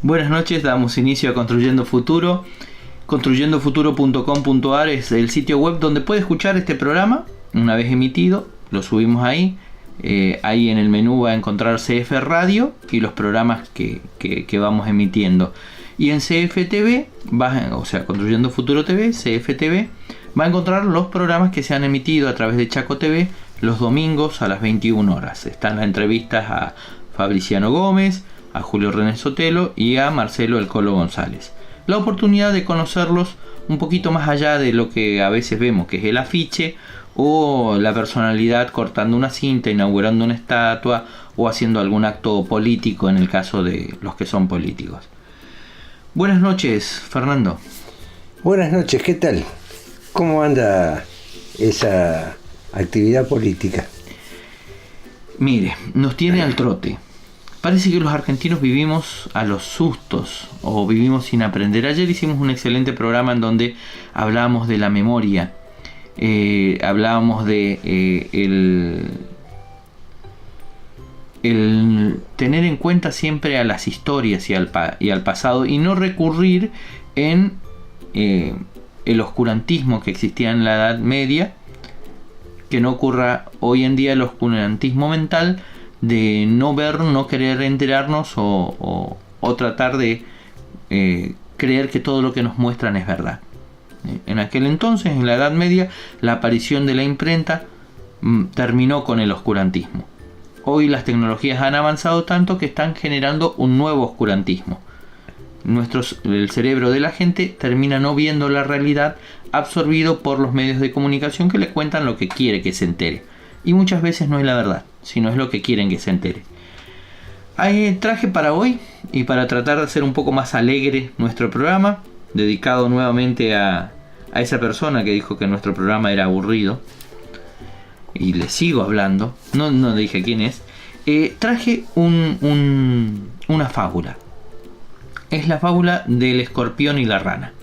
Buenas noches, damos inicio a Construyendo Futuro. Construyendofuturo.com.ar es el sitio web donde puede escuchar este programa. Una vez emitido, lo subimos ahí. Ahí en el menú va a encontrar CF Radio y los programas que vamos emitiendo. Y en CFTV, o sea, Construyendo Futuro TV, CFTV, va a encontrar los programas que se han emitido a través de Chaco TV los domingos a las 21 horas. Están las entrevistas a Fabriciano Gómez, a Julio René Sotelo y a Marcelo El Colo González. La oportunidad de conocerlos un poquito más allá de lo que a veces vemos, que es el afiche o la personalidad cortando una cinta, inaugurando una estatua o haciendo algún acto político en el caso de los que son políticos. Buenas noches, Fernando. Buenas noches, ¿qué tal? ¿Cómo anda esa actividad política? Mire, nos tiene al trote. Parece que los argentinos vivimos a los sustos o vivimos sin aprender. Ayer hicimos un excelente programa en donde hablábamos de la memoria, hablábamos de el tener en cuenta siempre a las historias y al pasado y no recurrir en el oscurantismo que existía en la Edad Media, que no ocurra hoy en día el oscurantismo mental de no ver, no querer enterarnos o tratar de creer que todo lo que nos muestran es verdad. En aquel entonces, en la Edad Media, la aparición de la imprenta terminó con el oscurantismo. Hoy las tecnologías han avanzado tanto que están generando un nuevo oscurantismo. El cerebro de la gente termina no viendo la realidad, absorbido por los medios de comunicación que le cuentan lo que quiere que se entere. Y muchas veces no es la verdad, sino es lo que quieren que se entere. Traje para hoy, y para tratar de hacer un poco más alegre nuestro programa, dedicado nuevamente a esa persona que dijo que nuestro programa era aburrido, y le sigo hablando, no dije quién es. Traje una fábula. Es la fábula del escorpión y la rana.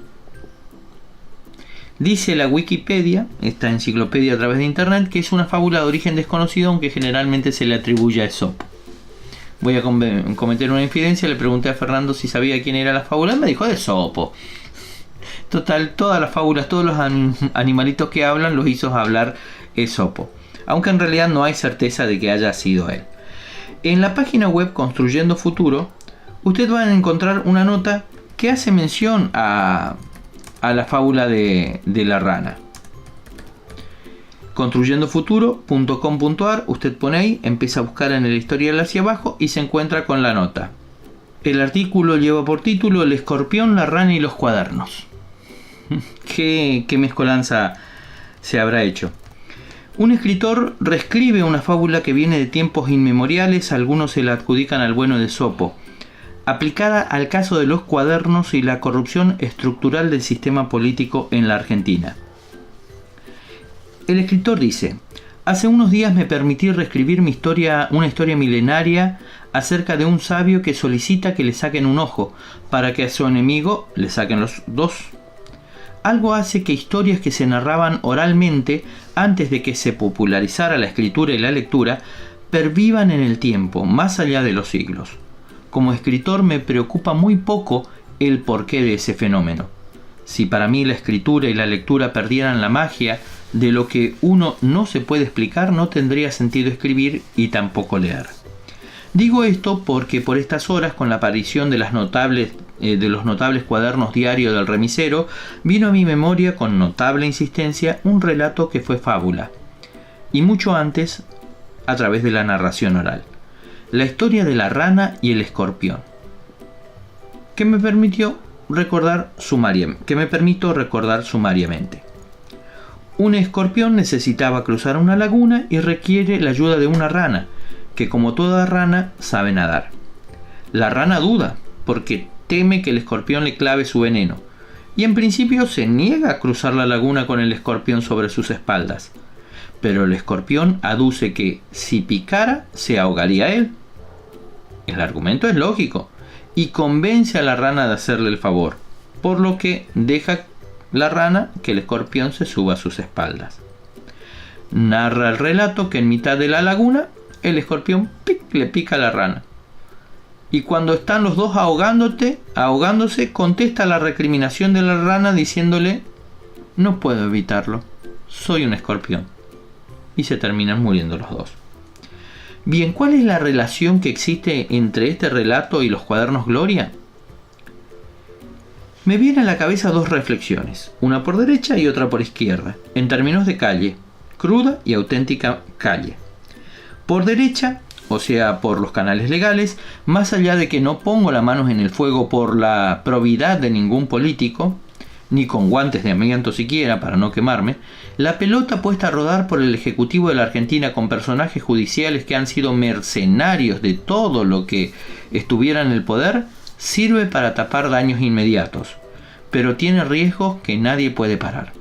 Dice la Wikipedia, esta enciclopedia a través de internet, que es una fábula de origen desconocido, aunque generalmente se le atribuye a Esopo. Voy a cometer una infidencia, le pregunté a Fernando si sabía quién era la fábula, y me dijo de Esopo. Total, todas las fábulas, todos los animalitos que hablan los hizo hablar Esopo, aunque en realidad no hay certeza de que haya sido él. En la página web Construyendo Futuro, usted va a encontrar una nota que hace mención a la fábula de la rana. Construyendofuturo.com.ar, usted pone ahí, empieza a buscar en el historial hacia abajo y se encuentra con la nota. El artículo lleva por título El escorpión, la rana y los cuadernos. ¿Qué mezcolanza se habrá hecho? Un escritor reescribe una fábula que viene de tiempos inmemoriales, algunos se la adjudican al bueno de Esopo, aplicada al caso de los cuadernos y la corrupción estructural del sistema político en la Argentina. El escritor dice: hace unos días me permití reescribir una historia milenaria acerca de un sabio que solicita que le saquen un ojo para que a su enemigo le saquen los dos. Algo hace que historias que se narraban oralmente antes de que se popularizara la escritura y la lectura pervivan en el tiempo, más allá de los siglos. Como escritor me preocupa muy poco el porqué de ese fenómeno. Si para mí la escritura y la lectura perdieran la magia de lo que uno no se puede explicar, no tendría sentido escribir y tampoco leer. Digo esto porque por estas horas, con la aparición de los notables cuadernos diarios del remisero, vino a mi memoria con notable insistencia un relato que fue fábula, y mucho antes a través de la narración oral. La historia de la rana y el escorpión, que me permito recordar sumariamente. Un escorpión necesitaba cruzar una laguna y requiere la ayuda de una rana, que como toda rana sabe nadar. La rana duda, porque teme que el escorpión le clave su veneno, y en principio se niega a cruzar la laguna con el escorpión sobre sus espaldas. Pero el escorpión aduce que, si picara, se ahogaría él. El argumento es lógico, y convence a la rana de hacerle el favor, por lo que deja la rana que el escorpión se suba a sus espaldas. Narra el relato que en mitad de la laguna el escorpión le pica a la rana. Y cuando están los dos ahogándose, contesta la recriminación de la rana diciéndole: no puedo evitarlo, soy un escorpión. Y se terminan muriendo los dos. Bien, ¿cuál es la relación que existe entre este relato y los cuadernos Gloria? Me vienen a la cabeza dos reflexiones, una por derecha y otra por izquierda, en términos de calle, cruda y auténtica calle. Por derecha, o sea, por los canales legales, más allá de que no pongo las manos en el fuego por la probidad de ningún político, ni con guantes de amianto siquiera para no quemarme, la pelota puesta a rodar por el Ejecutivo de la Argentina con personajes judiciales que han sido mercenarios de todo lo que estuviera en el poder, sirve para tapar daños inmediatos, pero tiene riesgos que nadie puede parar.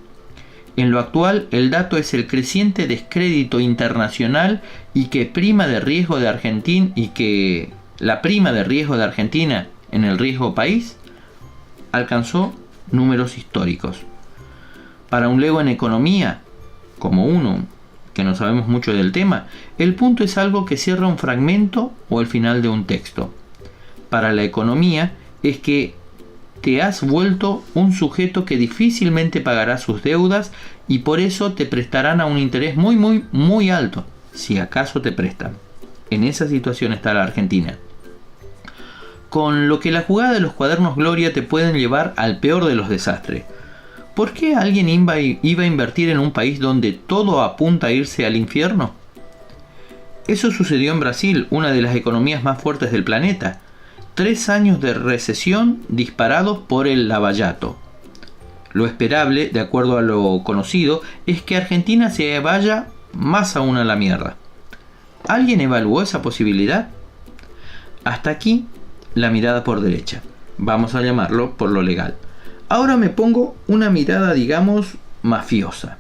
En lo actual, el dato es el creciente descrédito internacional y que la prima de riesgo de Argentina en el riesgo país alcanzó números históricos. Para un lego en economía, como uno que no sabemos mucho del tema, el punto es algo que cierra un fragmento o el final de un texto. Para la economía es que te has vuelto un sujeto que difícilmente pagará sus deudas y por eso te prestarán a un interés muy alto, si acaso te prestan. En esa situación está la Argentina. Con lo que la jugada de los cuadernos Gloria te pueden llevar al peor de los desastres. ¿Por qué alguien iba a invertir en un país donde todo apunta a irse al infierno? Eso sucedió en Brasil, una de las economías más fuertes del planeta. 3 años de recesión disparados por el lavallato. Lo esperable, de acuerdo a lo conocido, es que Argentina se vaya más aún a la mierda. ¿Alguien evaluó esa posibilidad? Hasta aquí la mirada por derecha. Vamos a llamarlo por lo legal. Ahora me pongo una mirada, digamos, mafiosa.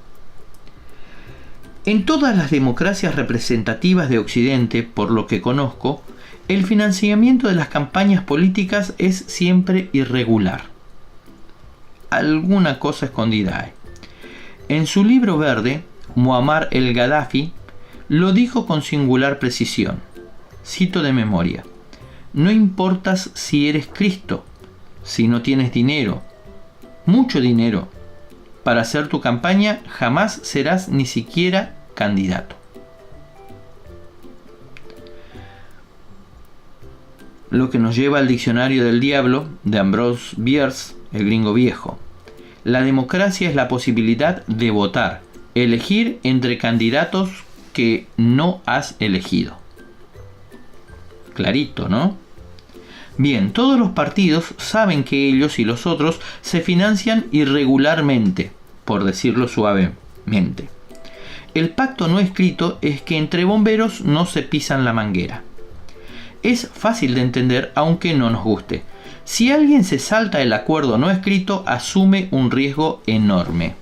En todas las democracias representativas de Occidente, por lo que conozco, el financiamiento de las campañas políticas es siempre irregular. Alguna cosa escondida hay. En su libro verde, Muammar el-Gaddafi lo dijo con singular precisión. Cito de memoria: no importas si eres Cristo, si no tienes dinero, mucho dinero, para hacer tu campaña jamás serás ni siquiera candidato. Lo que nos lleva al diccionario del diablo de Ambrose Bierce, el gringo viejo. La democracia es la posibilidad de votar, elegir entre candidatos que no has elegido. Clarito, ¿no? Bien, todos los partidos saben que ellos y los otros se financian irregularmente, por decirlo suavemente. El pacto no escrito es que entre bomberos no se pisan la manguera. Es fácil de entender, aunque no nos guste. Si alguien se salta el acuerdo no escrito, asume un riesgo enorme.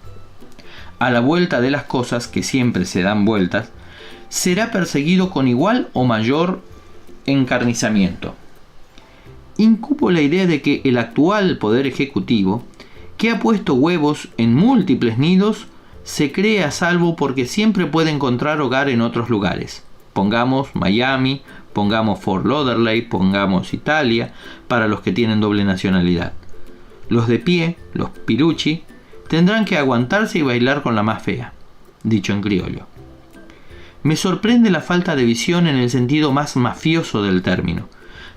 A la vuelta de las cosas, que siempre se dan vueltas, será perseguido con igual o mayor encarnizamiento. Incupo la idea de que el actual poder ejecutivo, que ha puesto huevos en múltiples nidos, se cree a salvo porque siempre puede encontrar hogar en otros lugares. Pongamos Miami, pongamos Fort Lauderdale, pongamos Italia, para los que tienen doble nacionalidad. Los de pie, los piruchi, tendrán que aguantarse y bailar con la más fea, dicho en criollo. Me sorprende la falta de visión en el sentido más mafioso del término.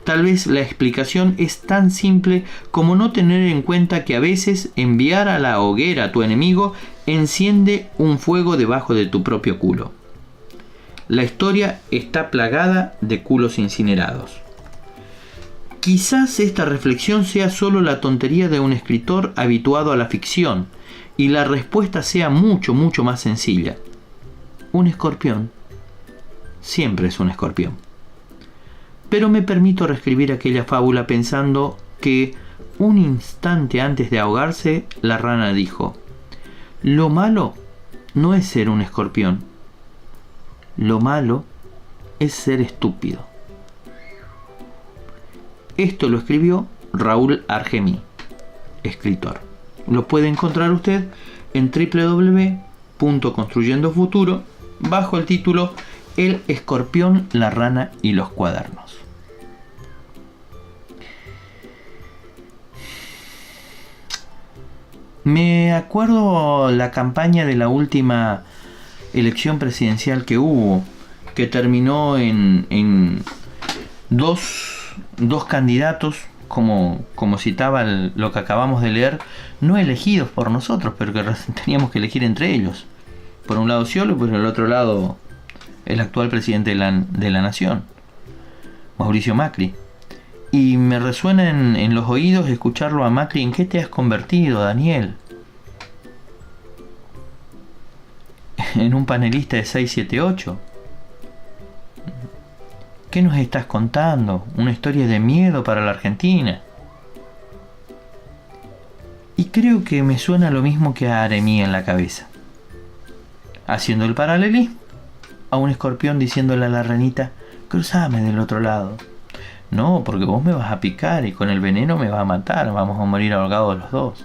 Tal vez la explicación es tan simple como no tener en cuenta que a veces enviar a la hoguera a tu enemigo enciende un fuego debajo de tu propio culo. La historia está plagada de culos incinerados. Quizás esta reflexión sea solo la tontería de un escritor habituado a la ficción y la respuesta sea mucho más sencilla. Un escorpión siempre es un escorpión. Pero me permito reescribir aquella fábula pensando que un instante antes de ahogarse, la rana dijo: lo malo no es ser un escorpión. Lo malo es ser estúpido. Esto lo escribió Raúl Argemí, escritor. Lo puede encontrar usted en www.construyendofuturo bajo el título El escorpión, la rana y los cuadernos. Me acuerdo la campaña de la última elección presidencial que hubo, que terminó en dos candidatos, como citaba lo que acabamos de leer, no elegidos por nosotros, pero que teníamos que elegir entre ellos. Por un lado Sciolo y por el otro lado el actual presidente de la nación, Mauricio Macri. Y me resuena en los oídos escucharlo a Macri: ¿en qué te has convertido, Daniel? En un panelista de 678. ¿Qué nos estás contando? ¿Una historia de miedo para la Argentina? Y creo que me suena lo mismo que a Aremí en la cabeza, haciendo el paralelismo a un escorpión diciéndole a la ranita: cruzame del otro lado. No, porque vos me vas a picar y con el veneno me va a matar, vamos a morir ahogados los dos.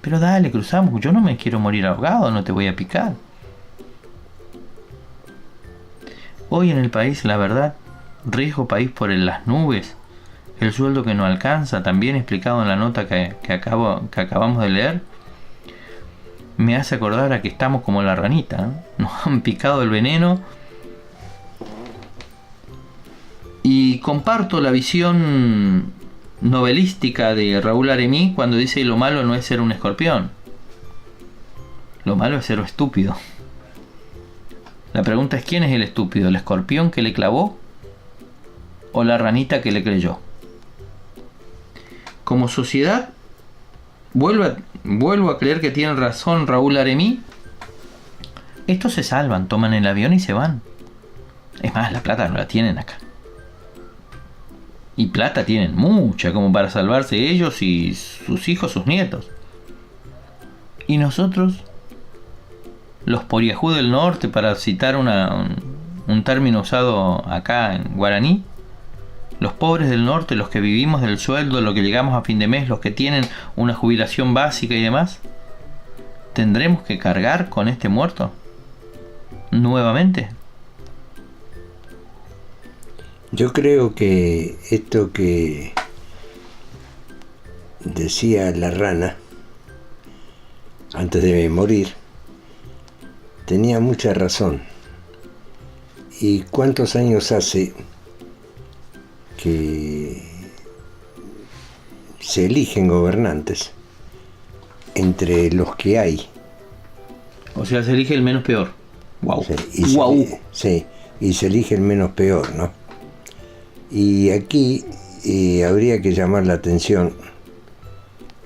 Pero dale, cruzamos, yo no me quiero morir ahogado, no te voy a picar. Hoy en el país, la verdad, riesgo país por las nubes, el sueldo que no alcanza, también explicado en la nota que acabamos de leer, me hace acordar a que estamos como la ranita, ¿eh? Nos han picado el veneno. Y comparto la visión novelística de Raúl Aremí cuando dice: lo malo no es ser un escorpión, lo malo es ser estúpido. La pregunta es: ¿quién es el estúpido? ¿El escorpión que le clavó o la ranita que le creyó? Como sociedad, vuelvo a creer que tiene razón Raúl Aremí. Estos se salvan, toman el avión y se van. Es más, la plata no la tienen acá. Y plata tienen mucha como para salvarse ellos y sus hijos, sus nietos. Y nosotros, los poriajú del norte, para citar un término usado acá en guaraní, los pobres del norte, los que vivimos del sueldo, los que llegamos a fin de mes, los que tienen una jubilación básica y demás, ¿tendremos que cargar con este muerto nuevamente? Yo creo que esto que decía la rana antes de morir tenía mucha razón. ¿Y cuántos años hace que se eligen gobernantes entre los que hay? O sea, se elige el menos peor. Wow. Sí, y se elige el menos peor, ¿no? Y aquí habría que llamar la atención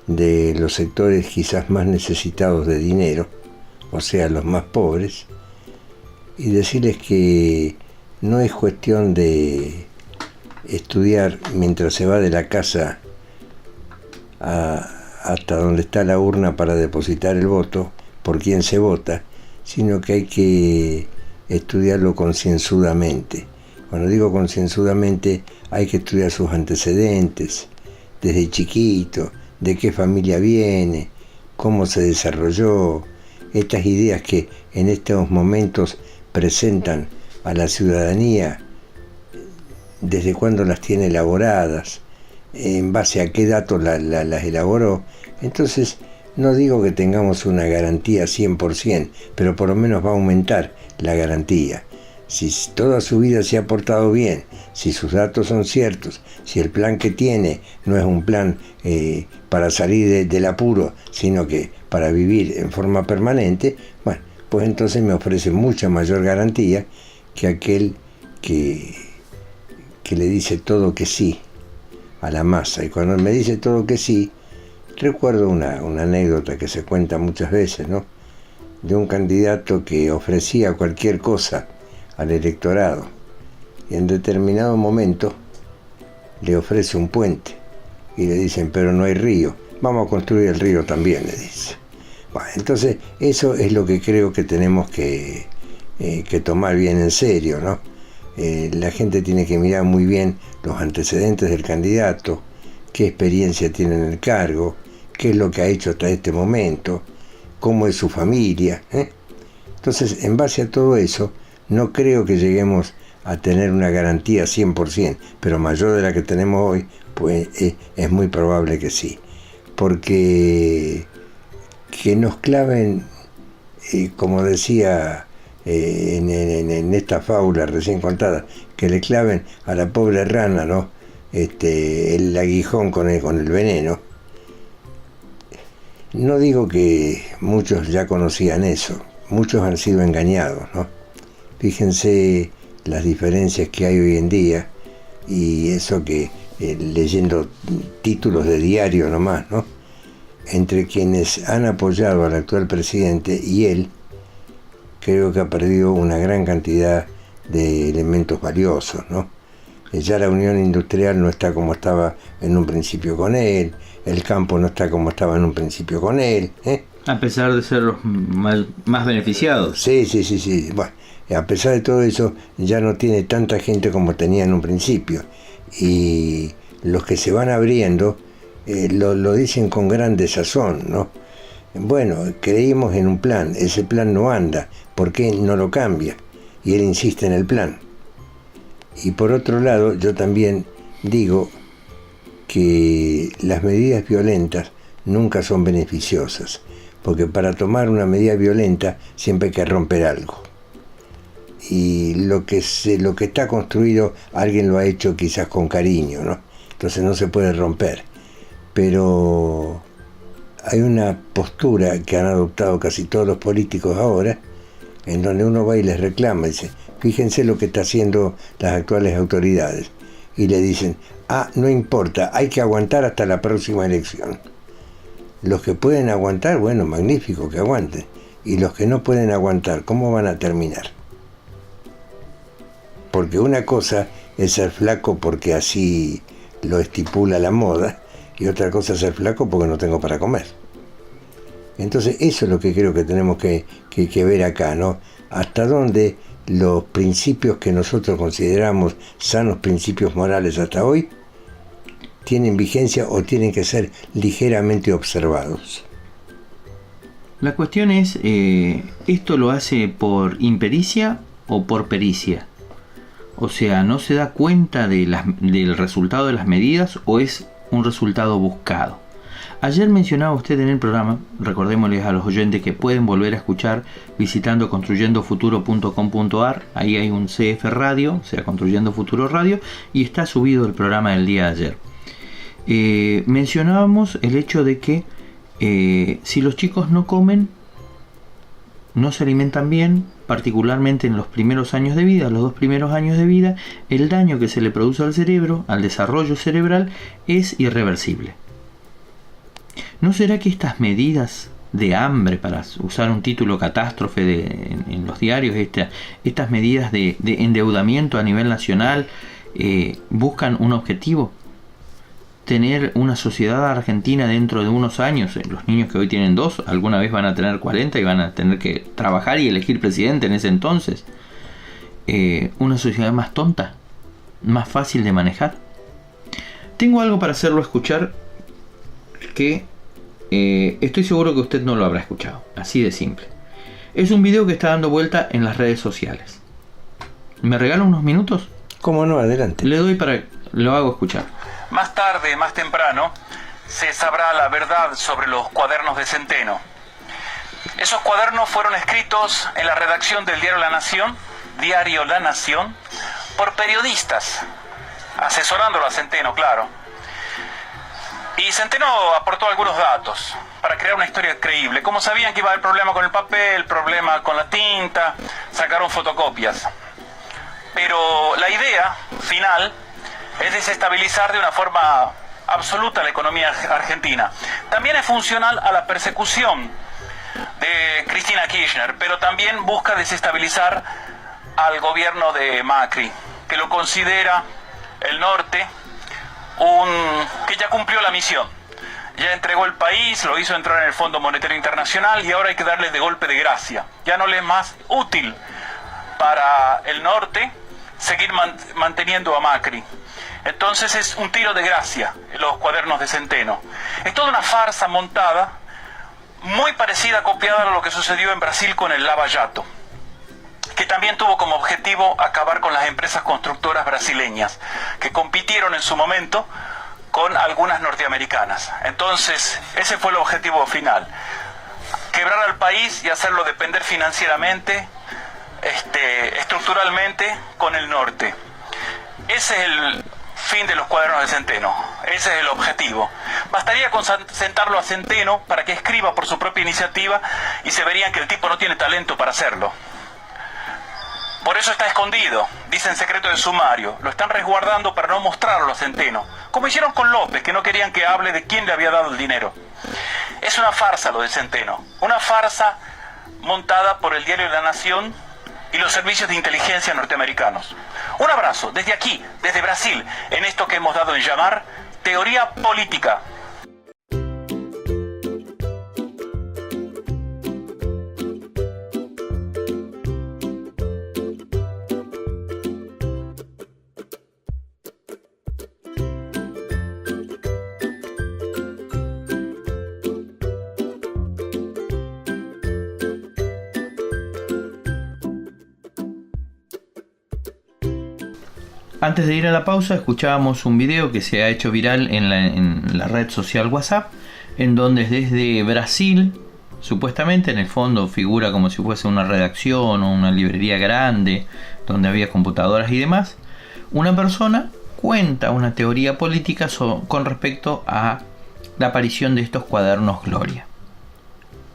de los sectores quizás más necesitados de dinero, o sea, los más pobres, y decirles que no es cuestión de estudiar mientras se va de la casa hasta donde está la urna para depositar el voto, por quién se vota, sino que hay que estudiarlo concienzudamente. Cuando digo concienzudamente, hay que estudiar sus antecedentes, desde chiquito, de qué familia viene, cómo se desarrolló, estas ideas que en estos momentos presentan a la ciudadanía, desde cuándo las tiene elaboradas, en base a qué datos las elaboró. Entonces, no digo que tengamos una garantía 100%, pero por lo menos va a aumentar la garantía. Si toda su vida se ha portado bien, si sus datos son ciertos, si el plan que tiene no es un plan para salir del apuro, sino que para vivir en forma permanente, bueno, pues entonces me ofrece mucha mayor garantía que aquel que le dice todo que sí a la masa. Y cuando me dice todo que sí, recuerdo una anécdota que se cuenta muchas veces, ¿no? De un candidato que ofrecía cualquier cosa al electorado y en determinado momento le ofrece un puente y le dicen: pero no hay río, vamos a construir el río también, le dice. Bueno, entonces eso es lo que creo que tenemos que tomar bien en serio, ¿no? La gente tiene que mirar muy bien los antecedentes del candidato, qué experiencia tiene en el cargo, qué es lo que ha hecho hasta este momento, cómo es su familia, Entonces, en base a todo eso, no creo que lleguemos a tener una garantía 100%, pero mayor de la que tenemos hoy, pues es muy probable que sí. Porque que nos claven, como decía en esta fábula recién contada, que le claven a la pobre rana, ¿no? El aguijón con el veneno. No digo que muchos ya conocían eso, muchos han sido engañados, ¿no? Fíjense las diferencias que hay hoy en día, y eso que leyendo títulos de diario nomás, ¿no? Entre quienes han apoyado al actual presidente y él, creo que ha perdido una gran cantidad de elementos valiosos, ¿no? Ya la unión industrial no está como estaba en un principio con él, el campo no está como estaba en un principio con él, ¿eh? A pesar de ser los más beneficiados. Sí. Bueno, a pesar de todo eso, ya no tiene tanta gente como tenía en un principio. Y los que se van abriendo lo dicen con gran desazón, ¿no? Bueno, creímos en un plan, ese plan no anda, ¿por qué no lo cambia? Y él insiste en el plan. Y por otro lado, yo también digo que las medidas violentas nunca son beneficiosas, porque para tomar una medida violenta siempre hay que romper algo. Y lo que está construido, alguien lo ha hecho quizás con cariño, ¿no? Entonces no se puede romper. Pero hay una postura que han adoptado casi todos los políticos ahora, en donde uno va y les reclama, dice, fíjense lo que está haciendo las actuales autoridades. Y le dicen, no importa, hay que aguantar hasta la próxima elección. Los que pueden aguantar, bueno, magnífico, que aguanten. Y los que no pueden aguantar, ¿cómo van a terminar? Porque una cosa es ser flaco porque así lo estipula la moda, y otra cosa es ser flaco porque no tengo para comer. Entonces eso es lo que creo que tenemos que ver acá, ¿no? Hasta dónde los principios que nosotros consideramos sanos principios morales hasta hoy tienen vigencia o tienen que ser ligeramente observados. La cuestión es, ¿esto lo hace por impericia o por pericia? O sea, ¿no se da cuenta del resultado de las medidas o es un resultado buscado? Ayer mencionaba usted en el programa, recordémosles a los oyentes que pueden volver a escuchar visitando construyendofuturo.com.ar, ahí hay un CF Radio, o sea, Construyendo Futuro Radio, y está subido el programa del día de ayer. Mencionábamos el hecho de que si los chicos no comen, no se alimentan bien, particularmente en los primeros años de vida, los 2 primeros años de vida, el daño que se le produce al cerebro, al desarrollo cerebral, es irreversible. ¿No será que estas medidas de hambre, para usar un título catástrofe en los diarios, estas medidas de endeudamiento a nivel nacional, buscan un objetivo? Tener una sociedad argentina dentro de unos años, los niños que hoy tienen 2, alguna vez van a tener 40 y van a tener que trabajar y elegir presidente en ese entonces. Una sociedad más tonta, más fácil de manejar. Tengo algo para hacerlo escuchar que estoy seguro que usted no lo habrá escuchado, así de simple. Es un video que está dando vuelta en las redes sociales. ¿Me regala unos minutos? ¿Cómo no? Adelante. Le doy lo hago escuchar. Más tarde, más temprano, se sabrá la verdad sobre los cuadernos de Centeno. Esos cuadernos fueron escritos en la redacción del diario La Nación, por periodistas, asesorándolo a Centeno, claro. Y Centeno aportó algunos datos para crear una historia creíble. Como sabían que iba a haber problema con el papel, problema con la tinta, sacaron fotocopias. Pero la idea final es desestabilizar de una forma absoluta la economía argentina. También es funcional a la persecución de Cristina Kirchner, pero también busca desestabilizar al gobierno de Macri, que lo considera el norte que ya cumplió la misión. Ya entregó el país, lo hizo entrar en el Fondo Monetario Internacional y ahora hay que darle de golpe de gracia. Ya no le es más útil para el norte seguir manteniendo a Macri. Entonces es un tiro de gracia en los cuadernos de Centeno. Es toda una farsa montada, muy parecida, copiada a lo que sucedió en Brasil con el Lava Jato, que también tuvo como objetivo acabar con las empresas constructoras brasileñas, que compitieron en su momento con algunas norteamericanas. Entonces, ese fue el objetivo final. quebrar al país y hacerlo depender financieramente, estructuralmente con el norte. Ese es el fin de los cuadernos de Centeno, ese es el objetivo. Bastaría con sentarlo a Centeno para que escriba por su propia iniciativa y se verían que el tipo no tiene talento para hacerlo. Por eso está escondido, dice en secreto de sumario, lo están resguardando para no mostrarlo a Centeno, como hicieron con López, que no querían que hable de quién le había dado el dinero. Es una farsa lo de Centeno, una farsa montada por el diario La Nación y los servicios de inteligencia norteamericanos. Un abrazo desde aquí, desde Brasil, en esto que hemos dado en llamar teoría política. Antes de ir a la pausa, escuchábamos un video que se ha hecho viral en la red social WhatsApp, en donde desde Brasil, supuestamente en el fondo figura como si fuese una redacción o una librería grande, donde había computadoras y demás, una persona cuenta una teoría política con respecto a la aparición de estos cuadernos Gloria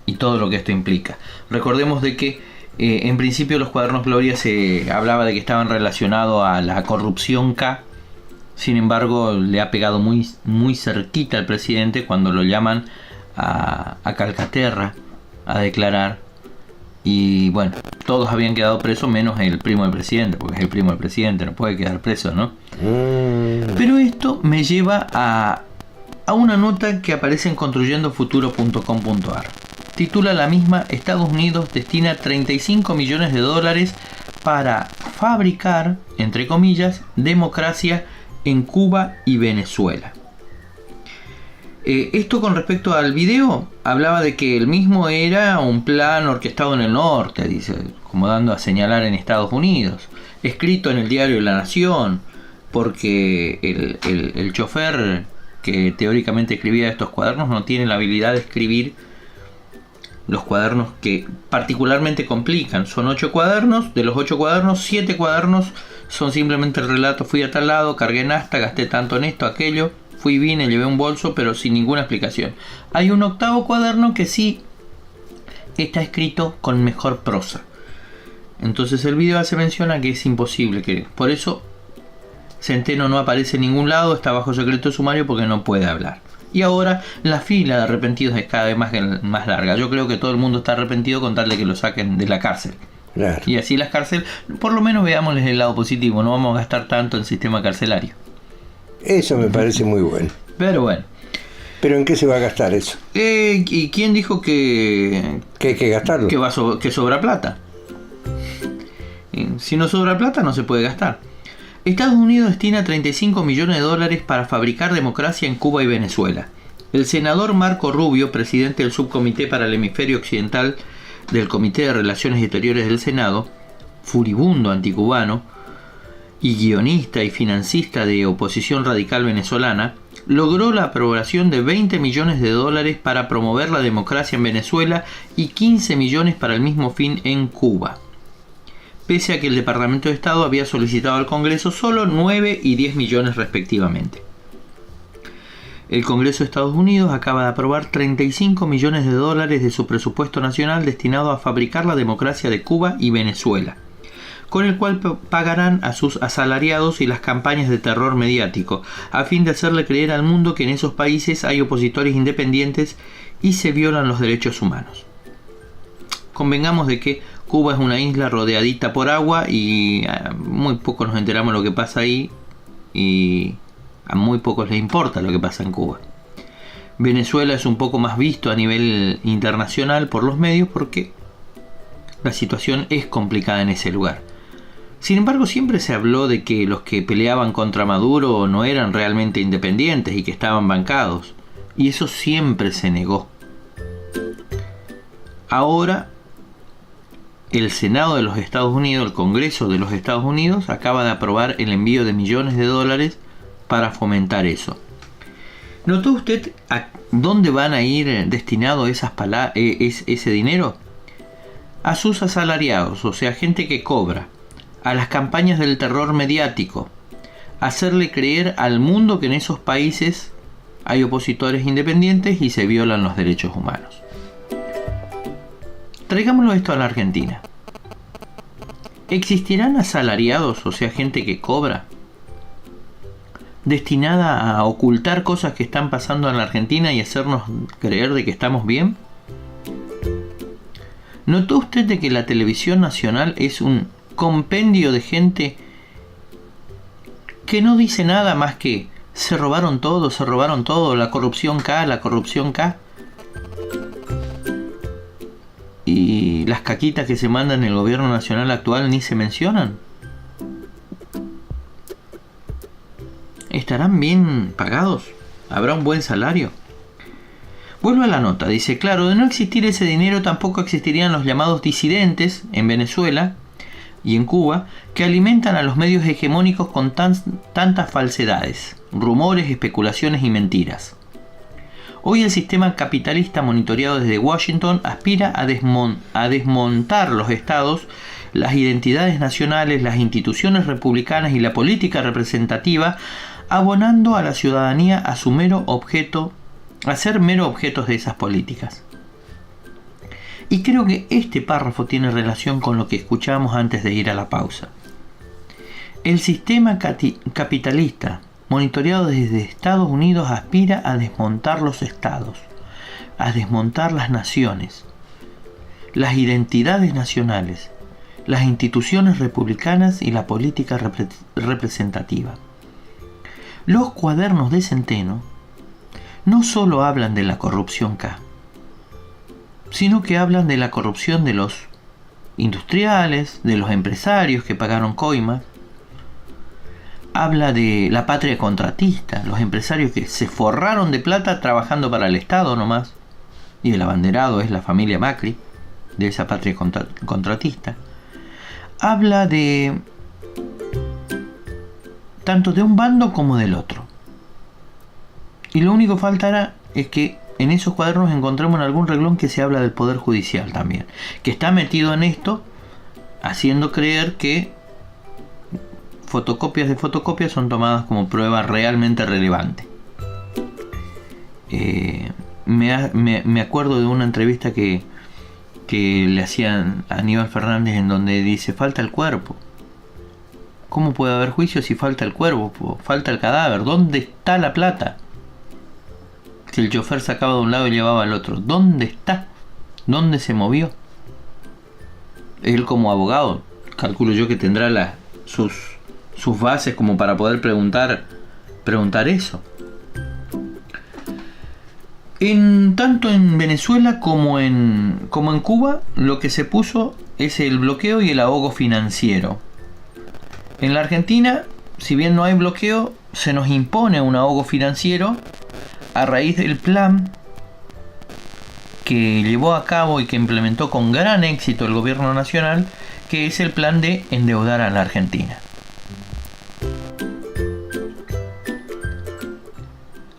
y todo lo que esto implica. Recordemos de que en principio los cuadernos Gloria se hablaba de que estaban relacionados a la corrupción K. Sin embargo, le ha pegado muy cerquita al presidente cuando lo llaman a Calcaterra a declarar. Y bueno, todos habían quedado presos menos el primo del presidente, porque es el primo del presidente, no puede quedar preso, ¿no? Pero esto me lleva a una nota que aparece en construyendofuturo.com.ar. Titula la misma: Estados Unidos destina 35 millones de dólares para fabricar, entre comillas, democracia en Cuba y Venezuela. Esto con respecto al video, hablaba de que el mismo era un plan orquestado en el norte, dice, como dando a señalar en Estados Unidos, escrito en el diario La Nación, porque el chofer que teóricamente escribía estos cuadernos no tiene la habilidad de escribir los cuadernos que particularmente complican. Son 8 cuadernos, de los 8 cuadernos, 7 cuadernos son simplemente el relato: fui a tal lado, cargué nafta, gasté tanto en esto, aquello, fui, vine, llevé un bolso, pero sin ninguna explicación. Hay un 8º cuaderno que sí está escrito con mejor prosa. Entonces el video hace mención a que es imposible, que por eso Centeno no aparece en ningún lado, está bajo secreto de sumario porque no puede hablar. Y ahora la fila de arrepentidos es cada vez más larga. Yo creo que todo el mundo está arrepentido con tal de que lo saquen de la cárcel. Claro. Y así las cárceles, por lo menos veámosles el lado positivo, no vamos a gastar tanto en sistema carcelario. Eso me parece muy bueno. Pero bueno. ¿Pero en qué se va a gastar eso? ¿Y quién dijo que hay que gastarlo? Que sobra plata. Si no sobra plata no se puede gastar. Estados Unidos destina 35 millones de dólares para fabricar democracia en Cuba y Venezuela. El senador Marco Rubio, presidente del subcomité para el hemisferio occidental del Comité de Relaciones Exteriores del Senado, furibundo anticubano y guionista y financista de oposición radical venezolana, logró la aprobación de 20 millones de dólares para promover la democracia en Venezuela y 15 millones para el mismo fin en Cuba, pese a que el Departamento de Estado había solicitado al Congreso solo 9 y 10 millones respectivamente. El Congreso de Estados Unidos acaba de aprobar 35 millones de dólares de su presupuesto nacional destinado a fabricar la democracia de Cuba y Venezuela, con el cual pagarán a sus asalariados y las campañas de terror mediático, a fin de hacerle creer al mundo que en esos países hay opositores independientes y se violan los derechos humanos. Convengamos de que Cuba es una isla rodeadita por agua y muy pocos nos enteramos lo que pasa ahí y a muy pocos les importa lo que pasa en Cuba. Venezuela es un poco más visto a nivel internacional por los medios porque la situación es complicada en ese lugar. Sin embargo, siempre se habló de que los que peleaban contra Maduro no eran realmente independientes y que estaban bancados, y eso siempre se negó. Ahora el Senado de los Estados Unidos, el Congreso de los Estados Unidos, acaba de aprobar el envío de millones de dólares para fomentar eso. ¿Notó usted ¿Dónde van a ir destinado ese dinero? A sus asalariados, o sea, gente que cobra, a las campañas del terror mediático, hacerle creer al mundo que en esos países hay opositores independientes y se violan los derechos humanos. Traigámoslo esto a la Argentina. ¿Existirán asalariados, o sea, gente que cobra, destinada a ocultar cosas que están pasando en la Argentina y hacernos creer de que estamos bien? ¿Notó usted de que la televisión nacional es un compendio de gente que no dice nada más que se robaron todo, la corrupción K? Y las caquitas que se mandan en el gobierno nacional actual ni se mencionan. ¿Estarán bien pagados? ¿Habrá un buen salario? Vuelvo a la nota. Dice, claro, de no existir ese dinero tampoco existirían los llamados disidentes en Venezuela y en Cuba, que alimentan a los medios hegemónicos con tantas falsedades, rumores, especulaciones y mentiras. Hoy el sistema capitalista monitoreado desde Washington aspira a desmontar los estados, las identidades nacionales, las instituciones republicanas y la política representativa, abonando a la ciudadanía a ser mero objetos de esas políticas. Y creo que este párrafo tiene relación con lo que escuchábamos antes de ir a la pausa. El sistema capitalista monitoreado desde Estados Unidos aspira a desmontar los estados, a desmontar las naciones, las identidades nacionales, las instituciones republicanas y la política representativa. Los cuadernos de Centeno no solo hablan de la corrupción K, sino que hablan de la corrupción de los industriales, de los empresarios que pagaron coimas. Habla de la patria contratista, los empresarios que se forraron de plata trabajando para el Estado nomás, y el abanderado es la familia Macri, de esa patria contratista. Habla de tanto de un bando como del otro. Y lo único que faltará es que en esos cuadernos encontremos en algún renglón que se habla del Poder Judicial también, que está metido en esto, haciendo creer que fotocopias de fotocopias son tomadas como prueba realmente relevante. Me acuerdo de una entrevista que le hacían a Aníbal Fernández en donde dice, falta el cuerpo. ¿Cómo puede haber juicio si falta el cuerpo? Falta el cadáver. ¿Dónde está la plata? Que el chofer sacaba de un lado y llevaba al otro. ¿Dónde está? ¿Dónde se movió? Él como abogado, calculo yo que tendrá sus bases como para poder preguntar eso. Tanto en Venezuela como en Cuba, lo que se puso es el bloqueo y el ahogo financiero. En la Argentina, si bien no hay bloqueo, se nos impone un ahogo financiero a raíz del plan que llevó a cabo y que implementó con gran éxito el gobierno nacional, que es el plan de endeudar a la Argentina.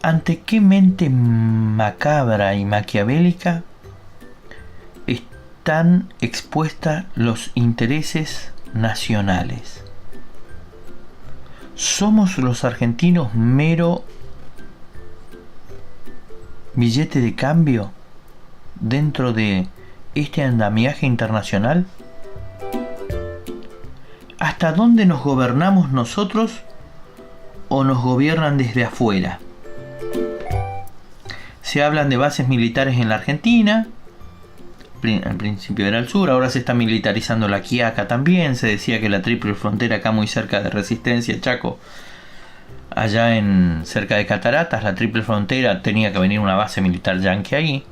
¿Ante qué mente macabra y maquiavélica están expuestas los intereses nacionales? ¿Somos los argentinos mero billete de cambio dentro de este andamiaje internacional? ¿Hasta dónde nos gobernamos nosotros o nos gobiernan desde afuera? Se hablan de bases militares en la Argentina. Al principio era el sur, ahora se está militarizando la Quiaca también. Se decía que la triple frontera acá muy cerca de Resistencia, Chaco, allá cerca de Cataratas, la triple frontera, tenía que venir una base militar yanqui ahí.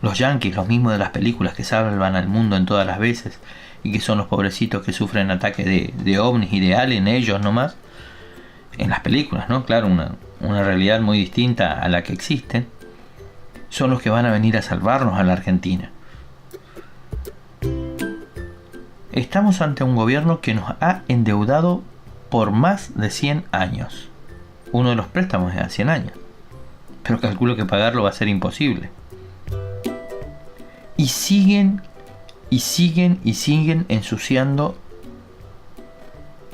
Los yanquis, los mismos de las películas que salvan al mundo en todas las veces y que son los pobrecitos que sufren ataques de ovnis y de alien, ellos nomás, en las películas, ¿no? Claro, una realidad muy distinta a la que existe. Son los que van a venir a salvarnos a la Argentina. Estamos ante un gobierno que nos ha endeudado por más de 100 años. Uno de los préstamos es a 100 años. pero calculo que pagarlo va a ser imposible. Y siguen ensuciando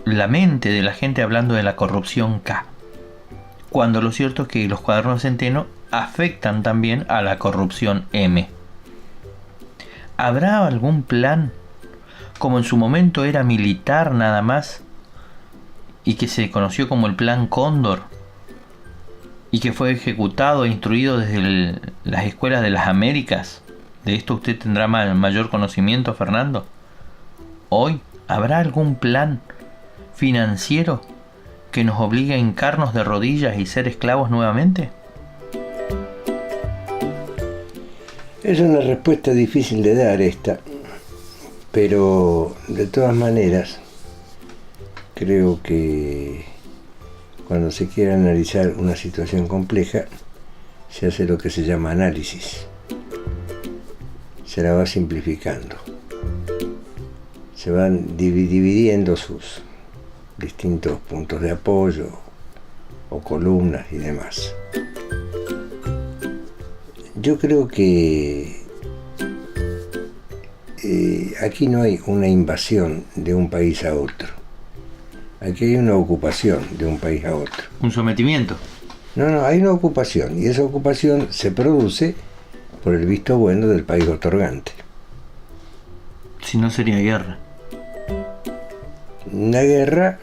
la mente de la gente hablando de la corrupción K, cuando lo cierto es que los cuadernos de Centeno afectan también a la corrupción M. ¿Habrá algún plan, como en su momento era militar nada más, y que se conoció como el Plan Cóndor, y que fue ejecutado e instruido desde las escuelas de las Américas? De esto usted tendrá mayor conocimiento, Fernando. Hoy, ¿habrá algún plan financiero que nos obligue a hincarnos de rodillas y ser esclavos nuevamente? Es una respuesta difícil de dar esta, pero de todas maneras creo que cuando se quiere analizar una situación compleja se hace lo que se llama análisis. Se la va simplificando. Se van dividiendo sus distintos puntos de apoyo o columnas y demás. Yo creo que aquí no hay una invasión de un país a otro. Aquí hay una ocupación de un país a otro. ¿Un sometimiento? No, hay una ocupación, y esa ocupación se produce por el visto bueno del país otorgante. Si no, sería guerra. Una guerra,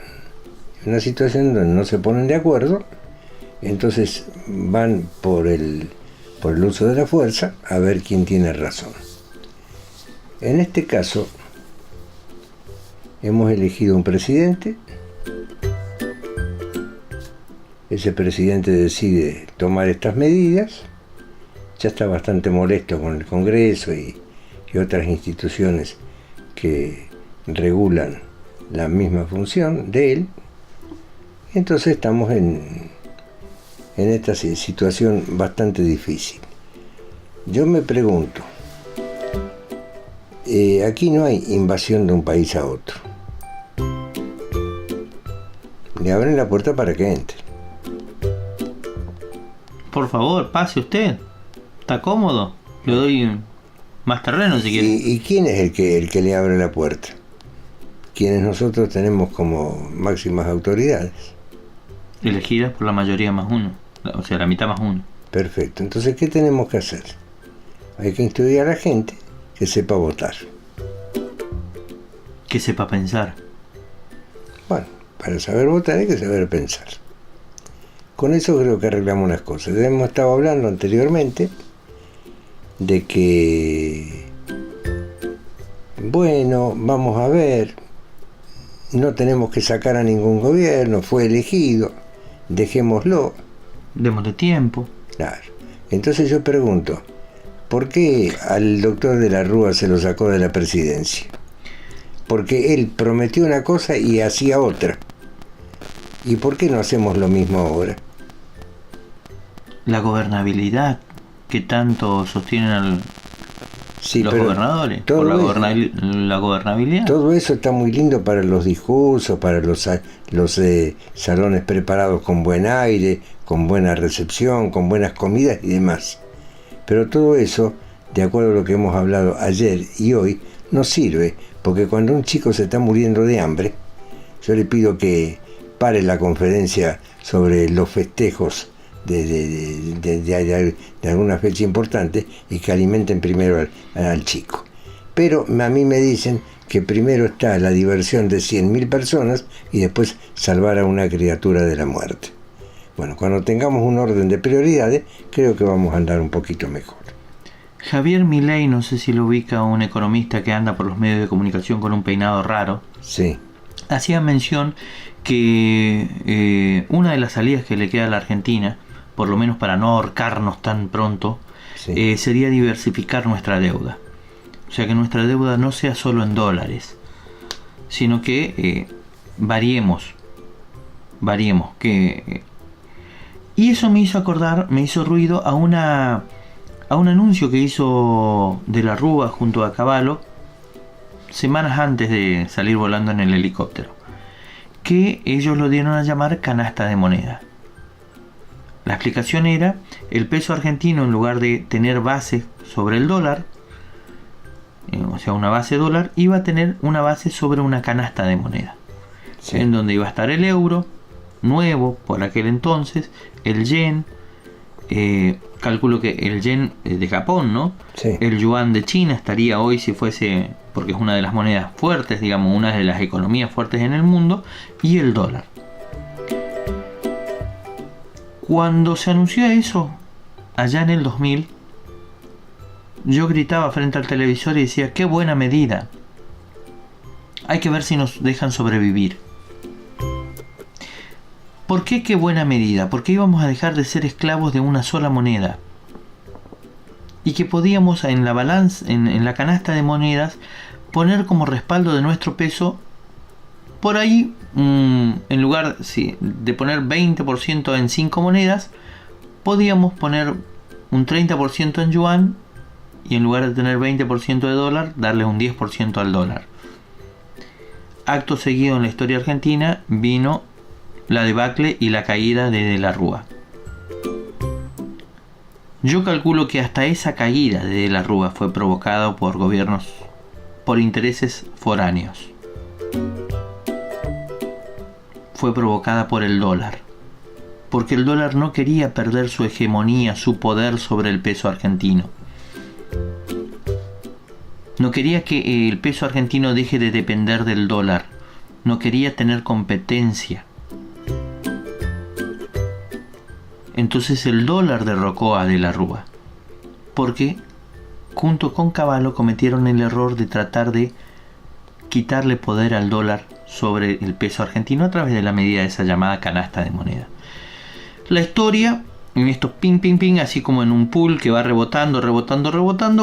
una situación donde no se ponen de acuerdo, entonces van por el uso de la fuerza a ver quién tiene razón. En este caso, hemos elegido un presidente. Ese presidente decide tomar estas medidas. Ya está bastante molesto con el Congreso y otras instituciones que regulan la misma función de él. Entonces estamos en esta situación bastante difícil. Yo me pregunto, aquí no hay invasión de un país a otro. Le abren la puerta para que entre. Por favor, pase usted. ¿Está cómodo? Le doy más terreno si quiere. ¿Y quién es el que le abre la puerta? Quienes nosotros tenemos como máximas autoridades. Elegidas por la mayoría más uno. O sea, la mitad más uno. Perfecto. Entonces, ¿qué tenemos que hacer? Hay que instruir a la gente que sepa votar. Que sepa pensar. Bueno, para saber votar hay que saber pensar. Con eso creo que arreglamos las cosas. Hemos estado hablando anteriormente de que, bueno, vamos a ver, no tenemos que sacar a ningún gobierno, fue elegido, dejémoslo. Démosle tiempo. Claro. Entonces yo pregunto, ¿por qué al doctor de la Rúa se lo sacó de la presidencia? Porque él prometió una cosa y hacía otra. ¿Y por qué no hacemos lo mismo ahora? La gobernabilidad que tanto sostienen los gobernadores. Por la gobernabilidad. Todo eso está muy lindo para los discursos, para los salones preparados con buen aire, con buena recepción, con buenas comidas y demás. Pero todo eso, de acuerdo a lo que hemos hablado ayer y hoy, no sirve, porque cuando un chico se está muriendo de hambre, yo le pido que pare la conferencia sobre los festejos de alguna fecha importante y que alimenten primero al chico. Pero a mí me dicen que primero está la diversión de 100.000 personas y después salvar a una criatura de la muerte. Bueno, cuando tengamos un orden de prioridades, creo que vamos a andar un poquito mejor. Javier Milei, no sé si lo ubica, un economista que anda por los medios de comunicación con un peinado raro. Sí. Hacía mención que una de las salidas que le queda a la Argentina, por lo menos para no ahorcarnos tan pronto, sí, sería diversificar nuestra deuda. O sea, que nuestra deuda no sea solo en dólares, sino que variemos. Y eso me hizo ruido a un anuncio que hizo de la Rúa junto a Cavallo semanas antes de salir volando en el helicóptero, que ellos lo dieron a llamar canasta de moneda. La explicación era, el peso argentino, en lugar de tener base sobre el dólar, o sea, una base dólar, iba a tener una base sobre una canasta de moneda. Sí. En donde iba a estar el euro, nuevo por aquel entonces, el yen, calculo que el yen de Japón, ¿no? Sí. El yuan de China estaría hoy, si fuese, porque es una de las monedas fuertes, digamos, una de las economías fuertes en el mundo, y el dólar. Cuando se anunció eso, allá en el 2000, yo gritaba frente al televisor y decía, ¡qué buena medida! Hay que ver si nos dejan sobrevivir. ¿Por qué qué buena medida? Porque íbamos a dejar de ser esclavos de una sola moneda. Y que podíamos en la balanza, en la canasta de monedas, poner como respaldo de nuestro peso, por ahí, en lugar de poner 20% en 5 monedas, podíamos poner un 30% en yuan, y en lugar de tener 20% de dólar, darle un 10% al dólar. Acto seguido en la historia argentina vino la debacle y la caída de la Rúa. Yo calculo que hasta esa caída de la Rúa fue provocada por gobiernos, por intereses foráneos. Fue provocada por el dólar, porque el dólar no quería perder su hegemonía, su poder sobre el peso argentino. No quería que el peso argentino deje de depender del dólar, no quería tener competencia. Entonces el dólar derrocó a De la Rúa, porque junto con Cavallo cometieron el error de tratar de quitarle poder al dólar sobre el peso argentino a través de la medida de esa llamada canasta de moneda. La historia, en estos ping ping ping, así como en un pool que va rebotando,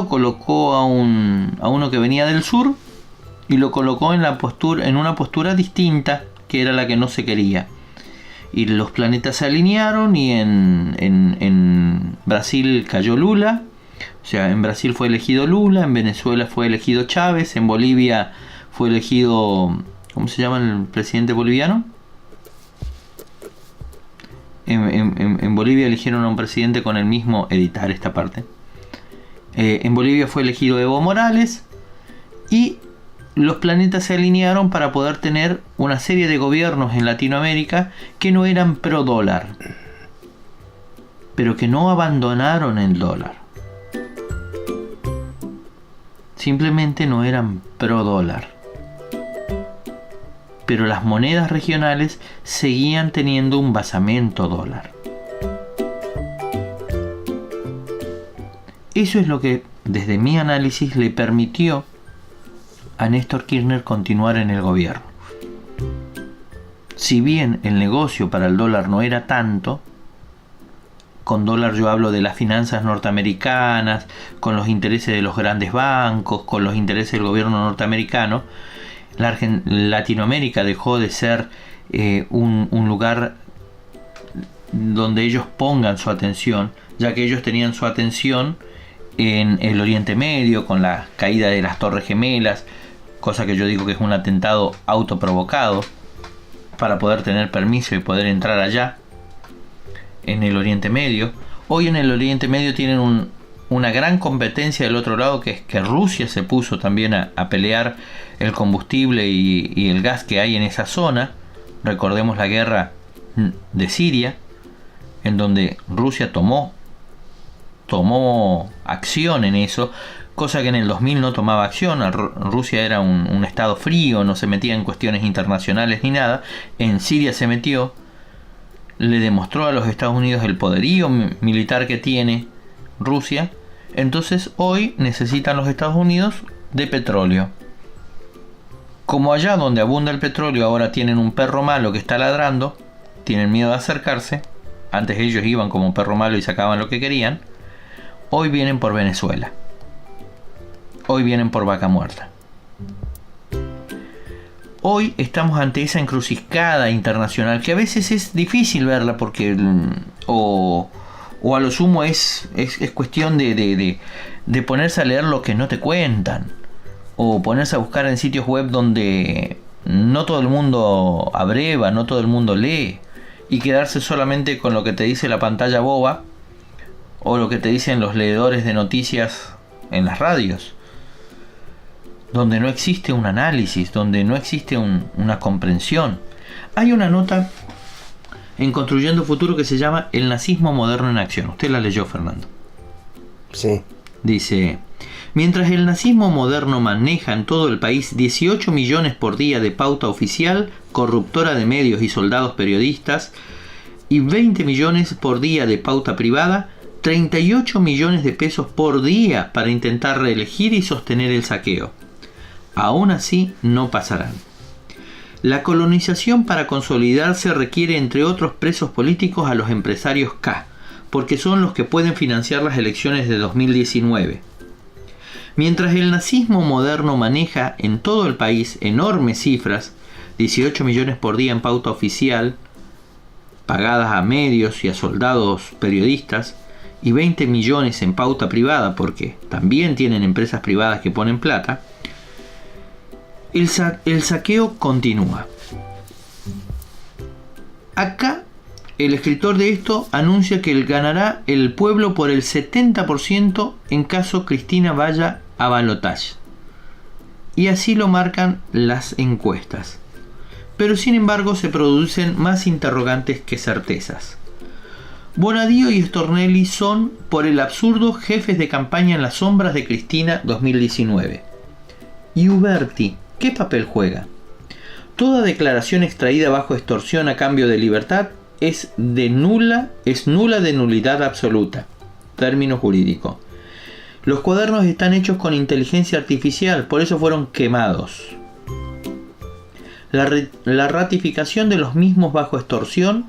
colocó a uno que venía del sur y lo colocó en una postura distinta, que era la que no se quería. Y los planetas se alinearon y en Brasil cayó Lula. O sea, en Brasil fue elegido Lula, en Venezuela fue elegido Chávez, en Bolivia fue elegido... ¿Cómo se llama el presidente boliviano? En Bolivia eligieron a un presidente con el mismo... Editar esta parte. En Bolivia fue elegido Evo Morales. Y los planetas se alinearon para poder tener una serie de gobiernos en Latinoamérica que no eran pro dólar, pero que no abandonaron el dólar. Simplemente no eran pro dólar. Pero las monedas regionales seguían teniendo un basamento dólar. Eso es lo que, desde mi análisis, le permitió a Néstor Kirchner continuar en el gobierno. Si bien el negocio para el dólar no era tanto, con dólar yo hablo de las finanzas norteamericanas, con los intereses de los grandes bancos, con los intereses del gobierno norteamericano, Latinoamérica dejó de ser un lugar donde ellos pongan su atención, ya que ellos tenían su atención en el Oriente Medio, con la caída de las Torres Gemelas, cosa que yo digo que es un atentado autoprovocado para poder tener permiso y poder entrar allá en el Oriente Medio. Hoy en el Oriente Medio tienen una gran competencia del otro lado, que es que Rusia se puso también a pelear el combustible y el gas que hay en esa zona. Recordemos la guerra de Siria, en donde Rusia tomó acción en eso, cosa que en el 2000 no tomaba acción. Rusia era un estado frío, no se metía en cuestiones internacionales ni nada. En Siria se metió, le demostró a los Estados Unidos el poderío militar que tiene Rusia. Entonces hoy necesitan los Estados Unidos de petróleo. Como allá donde abunda el petróleo ahora tienen un perro malo que está ladrando, tienen miedo de acercarse. Antes ellos iban como un perro malo y sacaban lo que querían. Hoy vienen por Venezuela. Hoy vienen por Vaca Muerta. Hoy estamos ante esa encrucijada internacional que a veces es difícil verla porque o a lo sumo es cuestión de ponerse a leer lo que no te cuentan, o ponerse a buscar en sitios web donde no todo el mundo abreva, no todo el mundo lee, y quedarse solamente con lo que te dice la pantalla boba o lo que te dicen los leedores de noticias en las radios, donde no existe un análisis, donde no existe una comprensión. Hay una nota en Construyendo Futuro que se llama El nazismo moderno en acción. Usted la leyó, Fernando. Sí. Dice: mientras el nazismo moderno maneja en todo el país 18 millones por día de pauta oficial, corruptora de medios y soldados periodistas, y 20 millones por día de pauta privada, 38 millones de pesos por día para intentar reelegir y sostener el saqueo. Aún así, no pasarán. La colonización para consolidarse requiere, entre otros presos políticos, a los empresarios K, porque son los que pueden financiar las elecciones de 2019. Mientras el nazismo moderno maneja en todo el país enormes cifras, 18 millones por día en pauta oficial, pagadas a medios y a soldados periodistas, y 20 millones en pauta privada, porque también tienen empresas privadas que ponen plata, el saqueo continúa. Acá el escritor de esto anuncia que ganará el pueblo por el 70% en caso Cristina vaya a balotaje. Y así lo marcan las encuestas. Pero sin embargo se producen más interrogantes que certezas. Bonadío y Stornelli son, por el absurdo, jefes de campaña en las sombras de Cristina 2019. ¿Y Uberti qué papel juega? Toda declaración extraída bajo extorsión a cambio de libertad es nula de nulidad absoluta. Término jurídico. Los cuadernos están hechos con inteligencia artificial, por eso fueron quemados. La ratificación de los mismos bajo extorsión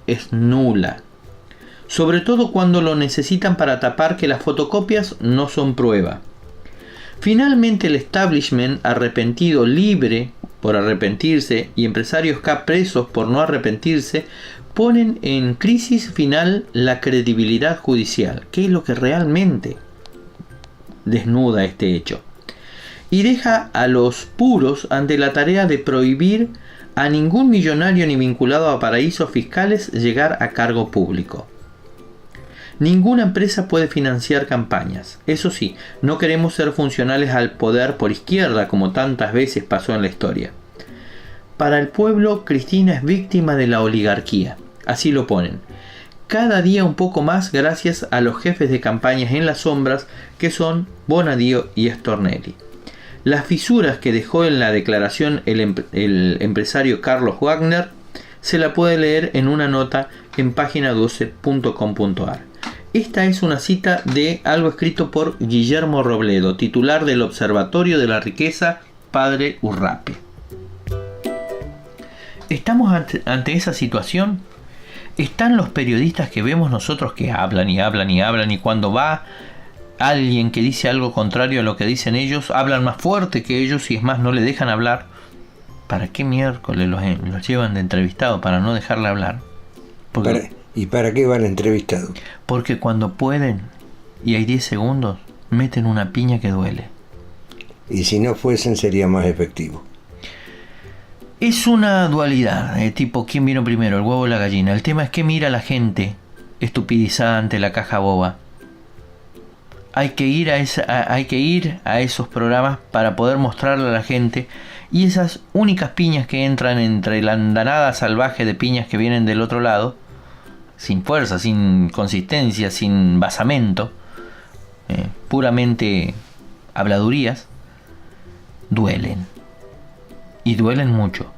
es nula. Sobre todo cuando lo necesitan para tapar que las fotocopias no son prueba. Finalmente el establishment arrepentido libre por arrepentirse y empresarios K presos por no arrepentirse ponen en crisis final la credibilidad judicial, que es lo que realmente desnuda este hecho, y deja a los puros ante la tarea de prohibir a ningún millonario ni vinculado a paraísos fiscales llegar a cargo público. Ninguna empresa puede financiar campañas. Eso sí, no queremos ser funcionales al poder por izquierda, como tantas veces pasó en la historia. Para el pueblo, Cristina es víctima de la oligarquía. Así lo ponen. Cada día un poco más gracias a los jefes de campañas en las sombras, que son Bonadío y Stornelli. Las fisuras que dejó en la declaración el empresario Carlos Wagner se la puede leer en una nota en página12.com.ar. Esta es una cita de algo escrito por Guillermo Robledo, titular del Observatorio de la Riqueza, Padre Urrape. ¿Estamos ante esa situación? ¿Están los periodistas que vemos nosotros que hablan y hablan y hablan, y cuando va alguien que dice algo contrario a lo que dicen ellos, hablan más fuerte que ellos y es más, no le dejan hablar? ¿Para qué miércoles los llevan de entrevistado? ¿Para no dejarle hablar? ¿Y para qué va el entrevistado? Porque cuando pueden y hay 10 segundos, meten una piña que duele. Y si no fuesen, sería más efectivo. Es una dualidad, tipo ¿quién vino primero, el huevo o la gallina? El tema es que mira la gente estupidizada ante la caja boba. Hay que ir a esos programas para poder mostrarle a la gente, y esas únicas piñas que entran entre la andanada salvaje de piñas que vienen del otro lado, sin fuerza, sin consistencia, sin basamento, puramente habladurías, duelen. Y duelen mucho.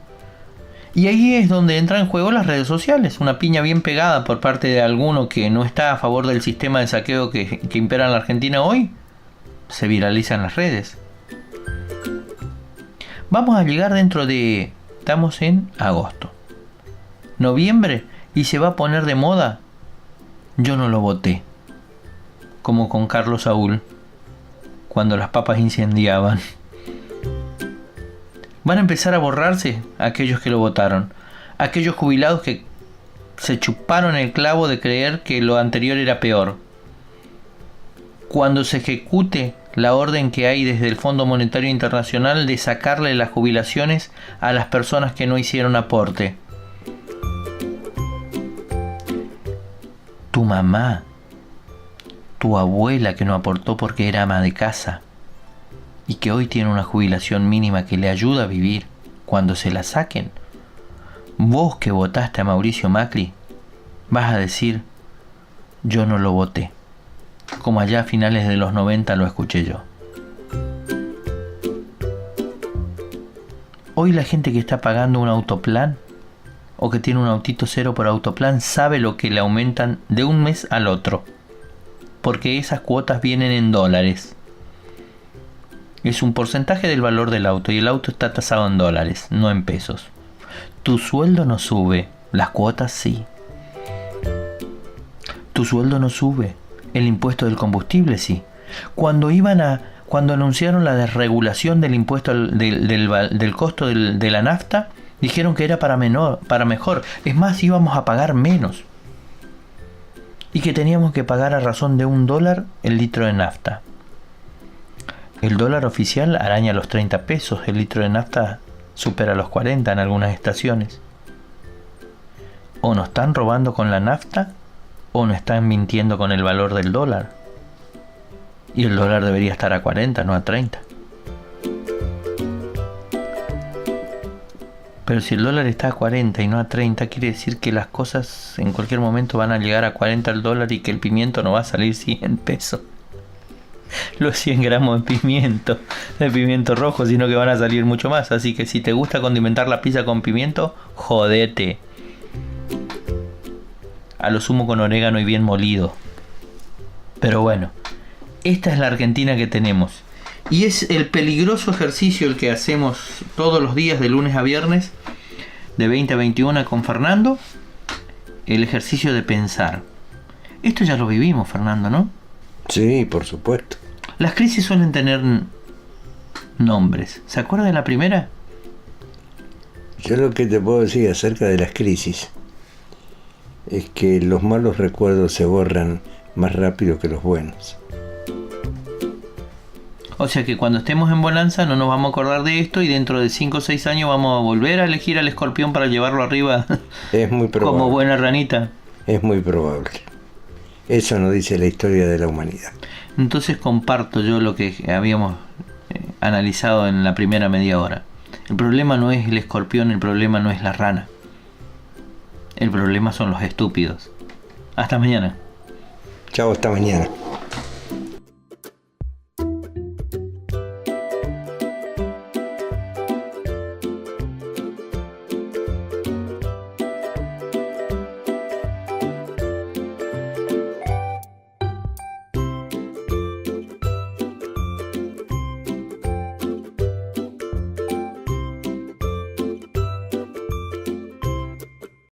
Y ahí es donde entran en juego las redes sociales. Una piña bien pegada por parte de alguno que no está a favor del sistema de saqueo que impera en la Argentina hoy, se viraliza en las redes. Vamos a llegar estamos en agosto, noviembre, y se va a poner de moda yo no lo voté, como con Carlos Saúl cuando las papas incendiaban. Van a empezar a borrarse aquellos que lo votaron, aquellos jubilados que se chuparon el clavo de creer que lo anterior era peor. Cuando se ejecute la orden que hay desde el Fondo Monetario Internacional de sacarle las jubilaciones a las personas que no hicieron aporte. tu mamá, tu abuela que no aportó porque era ama de casa y que hoy tiene una jubilación mínima que le ayuda a vivir cuando se la saquen, vos que votaste a Mauricio Macri, vas a decir, yo no lo voté, como allá a finales de los 90 lo escuché yo. Hoy la gente que está pagando un autoplan o que tiene un autito cero por autoplan sabe lo que le aumentan de un mes al otro, porque esas cuotas vienen en dólares. Es un porcentaje del valor del auto y el auto está tasado en dólares, no en pesos. Tu sueldo no sube, las cuotas sí. Tu sueldo no sube, el impuesto del combustible sí. Cuando anunciaron la desregulación del impuesto del costo de la nafta, dijeron que era para mejor. Es más, íbamos a pagar menos. Y que teníamos que pagar a razón de $1 el litro de nafta. El dólar oficial araña los 30 pesos, el litro de nafta supera los 40 en algunas estaciones. O nos están robando con la nafta, o nos están mintiendo con el valor del dólar. Y el dólar debería estar a 40, no a 30. Pero si el dólar está a 40 y no a 30, quiere decir que las cosas en cualquier momento van a llegar a 40 el dólar y que el pimiento no va a salir 100 pesos. Los 100 gramos de pimiento rojo, sino que van a salir mucho más. Así que si te gusta condimentar la pizza con pimiento, jodete. A lo sumo con orégano y bien molido. Pero bueno, esta es la Argentina que tenemos. Y es el peligroso ejercicio el que hacemos todos los días de lunes a viernes, de 20 a 21 con Fernando. El ejercicio de pensar. Esto ya lo vivimos, Fernando, ¿no? Sí, por supuesto. Las crisis suelen tener nombres. ¿Se acuerda de la primera? Yo lo que te puedo decir acerca de las crisis es que los malos recuerdos se borran más rápido que los buenos. O sea que cuando estemos en bonanza no nos vamos a acordar de esto y dentro de 5 o 6 años vamos a volver a elegir al escorpión para llevarlo arriba. Es muy probable. Como buena ranita. Es muy probable. Eso nos dice la historia de la humanidad. Entonces comparto yo lo que habíamos analizado en la primera media hora. El problema no es el escorpión, el problema no es la rana. El problema son los estúpidos. Hasta mañana. Chao, hasta mañana.